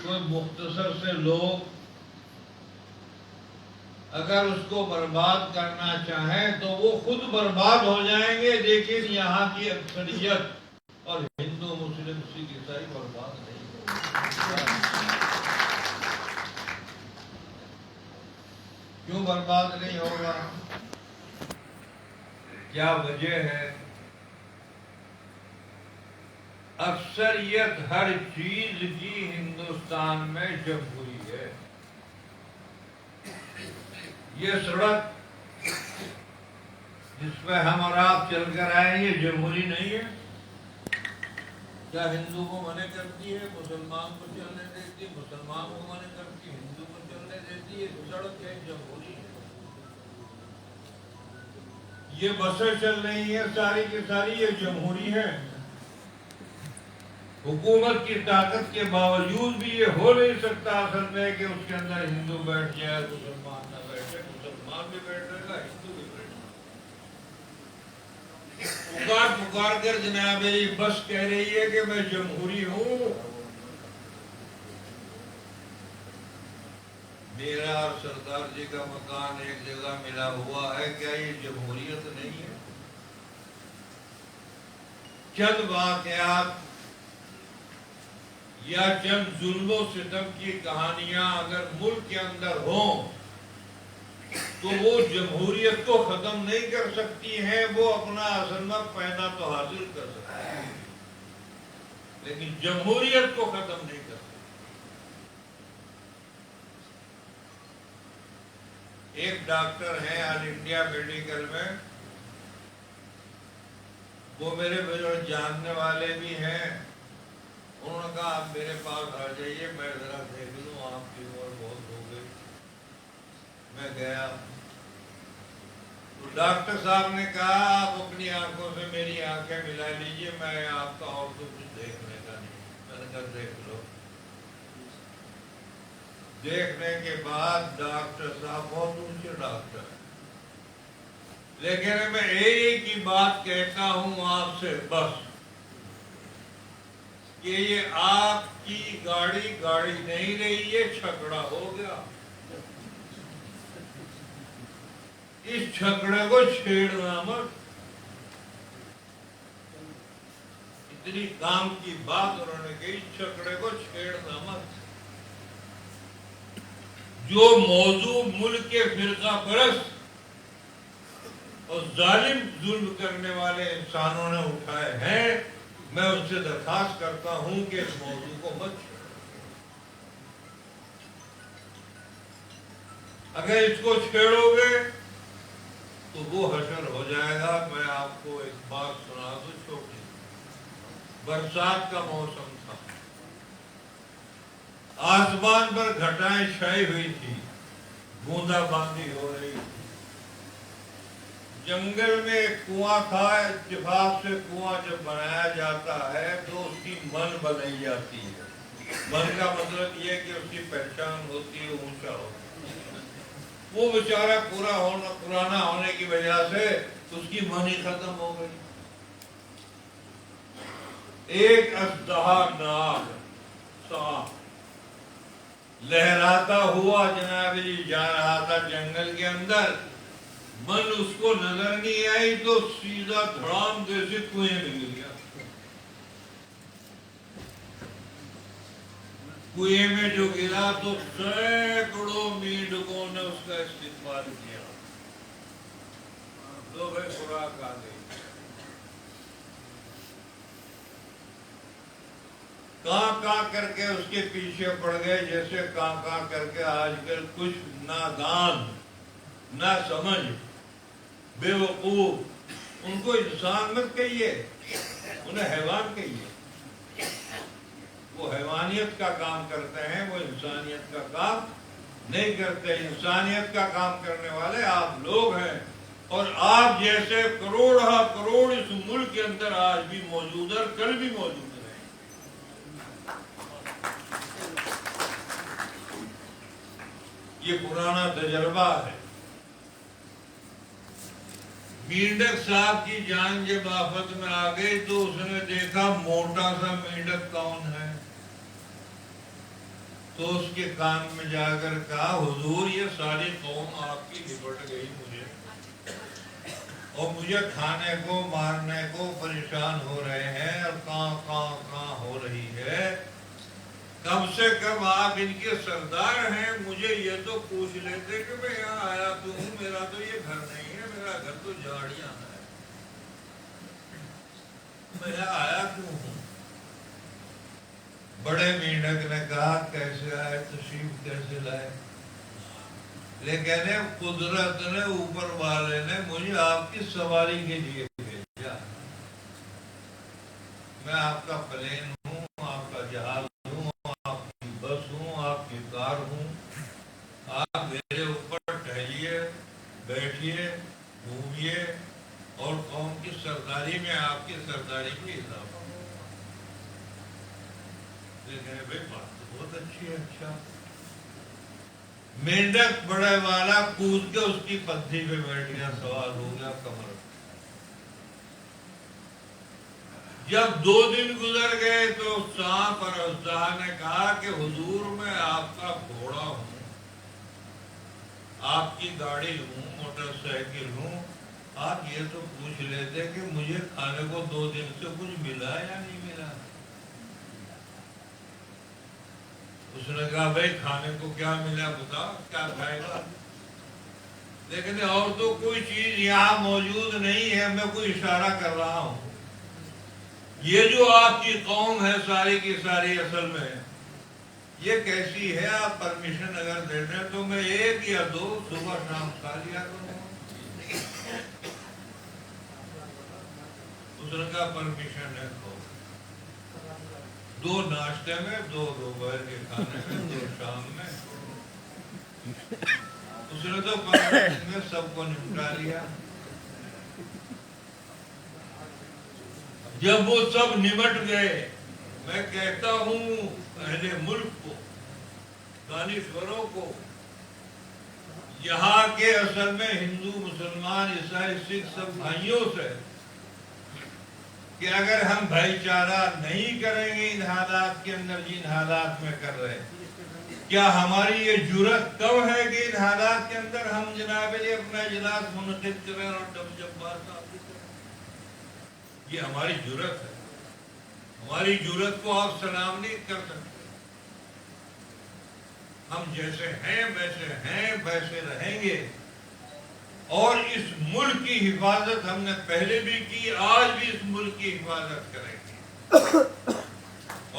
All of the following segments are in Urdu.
کوئی مختصر سے لوگ اگر اس کو برباد کرنا چاہیں تو وہ خود برباد ہو جائیں گے، لیکن یہاں کی اکثریت اور ہندو مسلم سکھ عیسائی برباد نہیں ہوگا۔ کیوں برباد نہیں ہوگا؟ کیا وجہ ہے؟ اکثریت ہر چیز کی ہندوستان میں جمہوری ہے۔ یہ سڑک جس پہ ہم اور آپ چل کر آئے یہ جمہوری نہیں ہے؟ کیا ہندو کو منع کرتی ہے؟ مسلمان کو چلنے دیتی ہے؟ مسلمان کو منع کرتی ہے؟ ہندو کو چلنے دیتی ہے؟ سڑک ہے، جمہوری ہے۔ یہ بسیں چل رہی ہیں ساری کی ساری، یہ جمہوری ہے۔ حکومت کی طاقت کے باوجود بھی یہ ہو نہیں سکتا اصل میں کہ اس کے اندر ہندو بیٹھ جائے، مسلمان نہ بیٹھے۔ مسلمان بھی بیٹھے گا، ہندو بھی بیٹھے گا۔ پکار کر جناب بس کہہ رہی ہے کہ میں جمہوری ہوں۔ میرا اور سردار جی کا مکان ایک جگہ ملا ہوا ہے، کیا یہ جمہوریت نہیں ہے؟ چند واقعات یا چند ظلم و ستم کی کہانیاں اگر ملک کے اندر ہوں تو وہ جمہوریت کو ختم نہیں کر سکتی ہیں، وہ اپنا اصل میں پیدا تو حاصل کر سکتی ہیں لیکن جمہوریت کو ختم نہیں کر سکتی۔ ایک ڈاکٹر ہیں آل انڈیا میڈیکل میں، وہ میرے بزرگ جاننے والے بھی ہیں۔ انہوں نے کہا آپ میرے پاس آ جائیے، میں ذرا دیکھ لوں، آپ کی عمر بہت ہو گئی۔ میں گیا تو ڈاکٹر صاحب نے کہا آپ اپنی آنکھوں سے میری آنکھیں ملا لیجئے، میں آپ کا اور تو کچھ دیکھنے کا نہیں۔ میں نے کہا دیکھ لو۔ دیکھنے کے بعد ڈاکٹر صاحب بہت اونچے ڈاکٹر ہیں، لیکن میں ایک ہی بات کہتا ہوں آپ سے بس، کہ یہ آپ کی گاڑی نہیں رہی، یہ چھکڑا ہو گیا۔ اس چھکڑے کو چھیڑنا مت۔ اتنی کام کی بات انہوں نے کہی، اس چھکڑے کو چھیڑنا مت۔ جو موضوع ملک کے فرقہ پرست اور ظالم ظلم کرنے والے انسانوں نے اٹھائے ہیں، میں ان سے درخواست کرتا ہوں کہ اس موضوع کو مت چھوڑیں۔ اگر اس کو چھیڑو گے تو وہ حشر ہو جائے گا۔ میں آپ کو ایک بات سنا دوں چھوٹی۔ برسات کا موسم تھا، آسمان پر گھٹائیں چھائی ہوئی تھی، بوندا باندی ہو رہی تھی۔ جنگل میں ایک کنواں تھا، اتفاق سے کنواں جب بنایا جاتا ہے تو اس کی من بنائی جاتی ہے۔ من کا مطلب یہ کہ اس کی پہچان ہوتی ہے، اونچا ہوتا ہے۔ وہ بیچارہ پرانا ہونے کی وجہ سے اس کی من ہی ختم ہو گئی۔ ایک اژدہا ناگ سانپ لہراتا ہوا جناب جی جا رہا تھا جنگل کے اندر۔ من اس کو نظر نہیں آئی تو سیدھا دھڑام جیسے کنویں میں گر گیا۔ کنویں میں جو گرا تو سینکڑوں مینڈکوں نے اس کا استقبال کیا۔ تو بھائی خوراک آ گئی۔ کاں کر کے اس کے پیچھے پڑ گئے، جیسے کاں کر کے آج کل کچھ نادان، نہ سمجھ، بے وقوف، ان کو انسان مت کہیے، انہیں حیوان کہیے۔ وہ حیوانیت کا کام کرتے ہیں، وہ انسانیت کا کام نہیں کرتے۔ انسانیت کا کام کرنے والے آپ لوگ ہیں، اور آپ جیسے کروڑ اس ملک کے اندر آج بھی موجود ہے، کل بھی موجود رہیں۔ یہ پرانا تجربہ ہے۔ مینڈک صاحب کی جان جب آفت میں آ گئی تو اس نے دیکھا موٹا سا مینڈک کون ہے۔ تو اس کے کان میں جا کر کہا حضور یہ ساری قوم آپ کی لپٹ گئی مجھے، اور مجھے کھانے کو مارنے کو پریشان ہو رہے ہیں، اور کہاں ہو رہی ہے، کم سے کم آپ ان کے سردار ہیں، مجھے یہ تو پوچھ لیتے کہ میں یہاں آیا تو ہوں، میرا تو یہ گھر نہیں ہے، میرا گھر تو جھاڑیاں ہے، میں یہاں آیا کیوں ہوں؟ بڑے مینڈک نے کہا کیسے آئے، تشریف کیسے لائے؟ لیکن قدرت نے، اوپر والے نے مجھے آپ کی سواری کے لیے بھیجا، میں آپ کا پلین ہوں، آپ کا جہاز ہوں، آپ کی بس ہوں، آپ کی کار ہوں، آپ میرے اوپر ٹہلیے، بیٹھیے، گھومیے، اور قوم کی سرداری میں آپ کی سرداری کی اضافہ۔ لیکن بھائی بات تو بہت اچھی ہے، اچھا۔ مینڈک بڑے والا کود کے اس کی پتھی پہ بیٹھ گیا، سوار ہو گیا کمر۔ جب 2 دن گزر گئے تو سانپ اور اژدہا نے کہا کہ حضور میں آپ کا گھوڑا ہوں، آپ کی گاڑی ہوں، موٹر سائیکل ہوں، آپ یہ تو پوچھ لیتے کہ مجھے کھانے کو 2 دن سے کچھ ملا یا نہیں ملا۔ اس نے کہا بھائی کھانے کو کیا ملا بتا، کیا کھائے گا؟ لیکن اور تو کوئی چیز یہاں موجود نہیں ہے، میں کوئی اشارہ کر رہا ہوں۔ یہ جو آپ کی قوم ہے ساری کی ساری، اصل میں یہ کیسی ہے؟ آپ پرمیشن اگر دے دیں تو میں 1 یا 2 صبح شام کھا لیا کروں۔ اس نے کہا پرمیشن ہے تو 2 ناشتے میں، 2 دوپہر کے کھانے میں، 2 شام میں۔ اس نے تو 15 دن میں سب کو نمٹا لیا۔ جب وہ سب نمٹ گئے، میں کہتا ہوں اہل ملک کو، دانشوروں کو، یہاں کے اصل میں ہندو، مسلمان، عیسائی، سکھ سب بھائیوں سے، کہ اگر ہم بھائی چارہ نہیں کریں گے ان حالات کے اندر جن حالات میں کر رہے ہیں، کیا ہماری یہ جرت کم ہے کہ ان حالات کے اندر ہم جناب علی اپنا اجلاس منعقد کریں اور ڈب جبار ثابت کریں؟ یہ ہماری جرت ہے، ہماری جرت کو آپ سلام نہیں کر سکتے۔ ہم جیسے ہیں ویسے رہیں گے، اور اس ملک کی حفاظت ہم نے پہلے بھی کی، آج بھی اس ملک کی حفاظت کریں گے،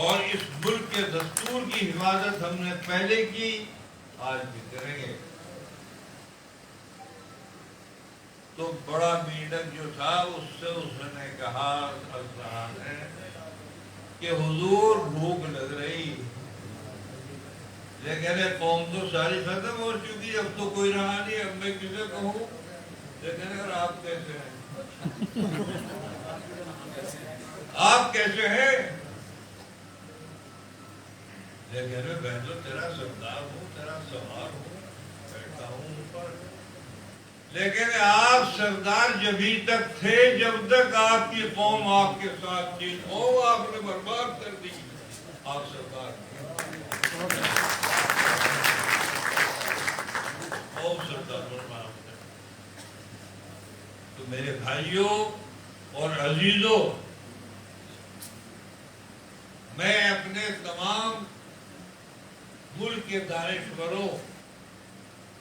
اور اس ملک کے دستور کی حفاظت ہم نے پہلے کی، آج بھی کریں گے۔ تو بڑا مینڈک جو تھا اس نے کہا اژدہا نے کہ حضور بھوک لگ رہی، لیکن قوم تو ساری ختم ہو چکی، اب تو کوئی رہا نہیں، اب میں کسے کہوں؟ لیکن اگر آپ کیسے ہیں؟ آپ کیسے ہیں؟ لیکن میں تو تیرا سردار ہوں، تیرا سوار ہوں، بیٹھا ہوں اوپر۔ لیکن آپ سردار جبھی تک تھے جب تک آپ کی قوم آپ کے ساتھ تھی، قوم آپ نے برباد کر دی، آپ سردار تو میرے بھائیوں اور عزیزوں، میں اپنے تمام ملک کے دانشوروں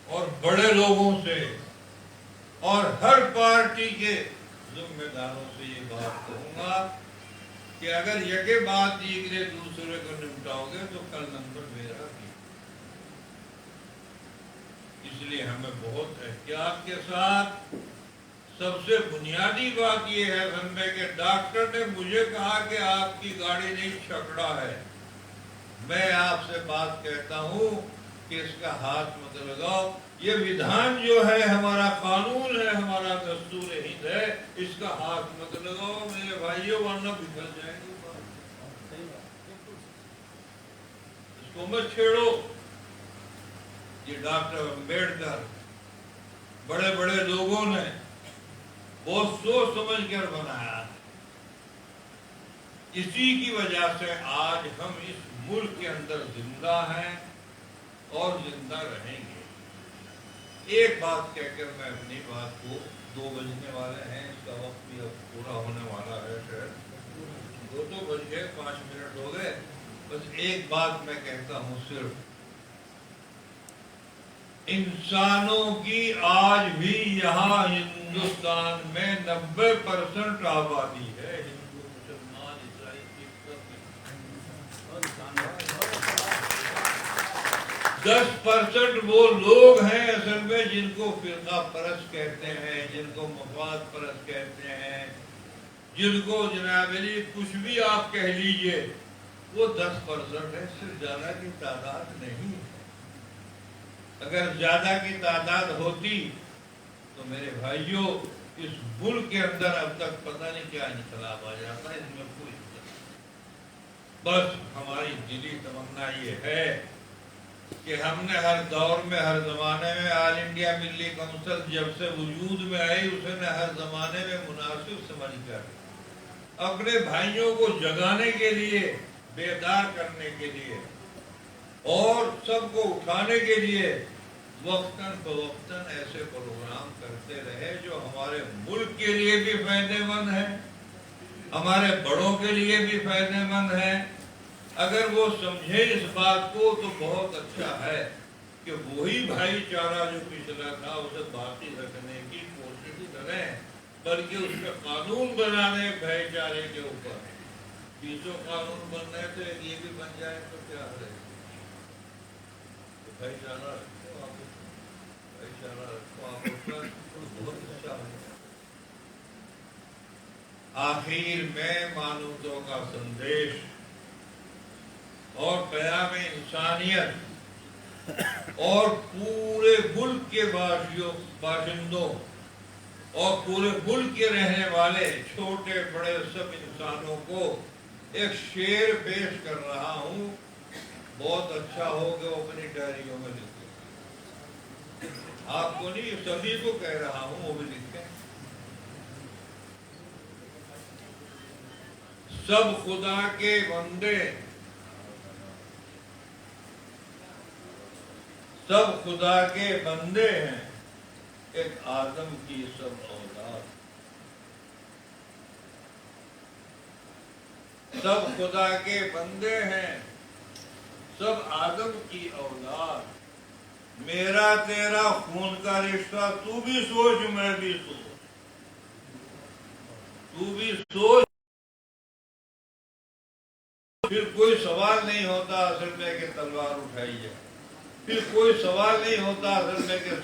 اور بڑے لوگوں سے اور ہر پارٹی کے ذمہ داروں سے یہ بات کہوں گا کہ اگر یکے بات ایک دوسرے کو نمٹاؤ گے تو کل نمبر میرا بھی۔ اس لیے ہمیں بہت احتیاط کے ساتھ، سب سے بنیادی بات یہ ہے سمجھے کہ ڈاکٹر نے مجھے کہا کہ آپ کی گاڑی نہیں چھکڑا ہے، میں آپ سے بات کہتا ہوں کہ اس کا ہاتھ مت لگاؤ، یہ ویدھان جو ہے ہمارا قانون ہے، ہمارا دستور ہند ہے، اس کا ہاتھ مت لگاؤ میرے بھائیوں، ورنہ بگڑ جائیں گے، اس کو مت چھیڑو۔ یہ ڈاکٹر امبیڈکر، بڑے بڑے لوگوں نے بہت سوچ سمجھ کر بنایا، اسی کی وجہ سے آج ہم اس ملک کے اندر زندہ ہیں اور زندہ رہیں گے. ایک بات کہہ کر میں اپنی بات کو 2 بجنے والے ہیں، اس کا وقت بھی اب پورا ہونے والا ہے، شاید 2 بج گئے 5 منٹ ہو گئے. بس ایک بات میں کہتا ہوں، صرف انسانوں کی آج بھی یہاں ہندوستان میں 90% آبادی ہے، ہندو مسلمان عیسائی سکھ. 10% وہ لوگ ہیں اصل میں جن کو فرقہ پرست کہتے ہیں، جن کو مفاد پرست کہتے ہیں، جن کو جناب علی کچھ بھی آپ کہہ لیجئے، وہ 10% ہے، صرف زیادہ کی تعداد نہیں ہے. اگر زیادہ کی تعداد ہوتی تو میرے بھائیوں اس ملک کے اندر اب تک پتہ نہیں کیا انقلاب آ جاتا ہے. اس میں کوئی بس ہماری دلی تمنا یہ ہے کہ ہم نے ہر دور میں، ہر زمانے میں آل انڈیا ملی کونسل جب سے وجود میں آئی، اسے نے ہر زمانے میں مناسب سمجھ کر اپنے بھائیوں کو جگانے کے لیے، بیدار کرنے کے لیے اور سب کو اٹھانے کے لیے وقتاً فوقتاً ایسے پروگرام کرتے رہے جو ہمارے ملک کے لیے بھی فائدے مند ہیں، ہمارے بڑوں کے لیے بھی فائدے مند ہیں. اگر وہ سمجھے اس بات کو تو بہت اچھا ہے کہ وہی بھائی چارہ جو پچھلا تھا اسے باقی رکھنے کی کوشش کریں، بلکہ اس کا قانون بنانے بھائی چارے کے اوپر. پیسوں قانون بننے سے یہ بھی بن جائے تو کیا ہے، بھائی چارہ رکھو آپ، بھائی چارہ رکھو آپ، بہت اچھا ہے. آخر میں مانوتوں کا سندیش اور قیام انسانیت اور پورے ملک کے باشندوں اور پورے ملک کے رہنے والے چھوٹے بڑے سب انسانوں کو ایک شعر پیش کر رہا ہوں. بہت اچھا ہو کہ وہ اپنی ڈائریوں میں لکھیں. آپ کو نہیں، سبھی کو کہہ رہا ہوں وہ بھی لکھیں. سب خدا کے بندے، سب خدا کے بندے ہیں، ایک آدم کی سب اولاد. سب خدا کے بندے ہیں، سب آدم کی اولاد. میرا تیرا خون کا رشتہ تو بھی سوچ، میں بھی سوچ، تو بھی سوچ. پھر کوئی سوال نہیں ہوتا اصل میں کہ تلوار اٹھائی جائے، پھر کوئی سوال نہیں ہوتا اصل میں کہ